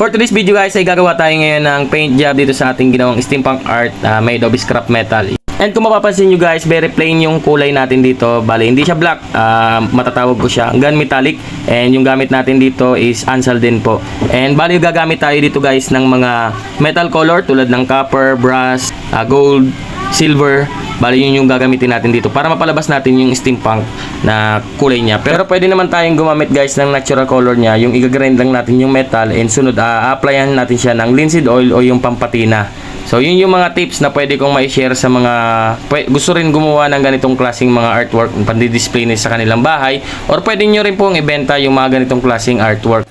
For today's video guys ay gagawa tayo ngayon ng paint job dito sa ating ginawang steampunk art made of scrap metal. And kung mapapansin nyo guys, very plain yung kulay natin dito. Bali, hindi siya black, matatawag ko siya gun metallic. And yung gamit natin dito is ansal din po. And bali, gagamit tayo dito guys ng mga metal color tulad ng copper, brass, gold, silver. Bali, yun yung gagamitin natin dito para mapalabas natin yung steampunk na kulay niya. Pero pwede naman tayong gumamit guys ng natural color niya. Yung igagrind lang natin yung metal and sunod applyan natin siya ng linseed oil o yung pampatina. So yun yung mga tips na pwede kong ma-share sa mga gusto rin gumawa ng ganitong klaseng mga artwork, pandi-display nila sa kanilang bahay, or pwede nyo rin pong ibenta yung mga ganitong klaseng artwork.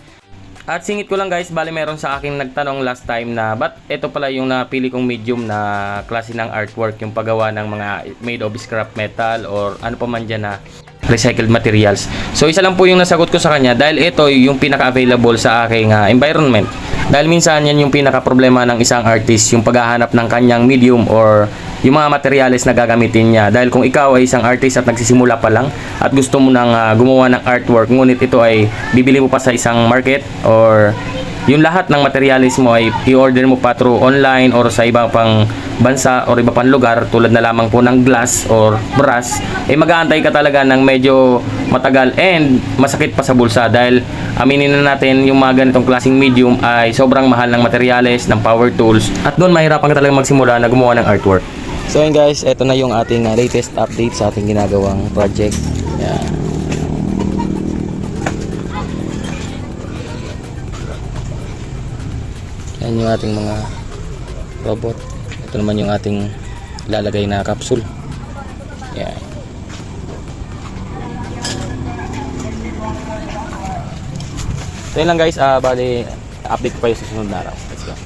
At singit ko lang guys, bali meron sa akin nagtanong last time na ba't ito pala yung napili kong medium na klase ng artwork, yung paggawa ng mga made of scrap metal or ano pa man dyan na recycled materials. So isa lang po yung nasagot ko sa kanya dahil ito yung pinaka-available sa aking environment. Dahil minsan yan yung pinaka-problema ng isang artist, yung paghahanap ng kanyang medium or yung mga materials na gagamitin niya. Dahil kung ikaw ay isang artist at nagsisimula pa lang at gusto mo nang gumawa ng artwork, ngunit ito ay bibili mo pa sa isang market or yung lahat ng materials mo ay i-order mo pa through online or sa ibang pang bansa or iba pang lugar tulad na lamang po ng glass or brass, mag-aantay ka talaga ng medyo matagal and masakit pa sa bulsa dahil aminin na natin yung mga ganitong klaseng medium ay sobrang mahal ng materials, ng power tools at doon mahirapan ka talagang magsimula na gumawa ng artwork. So yun guys, ito na yung ating latest update sa ating ginagawang project. Yan. Yan yung ating mga robot. Ito naman yung ating ilalagay na capsule. Yan. So yun lang guys, bali update ko pa yung susunod na araw. Let's go.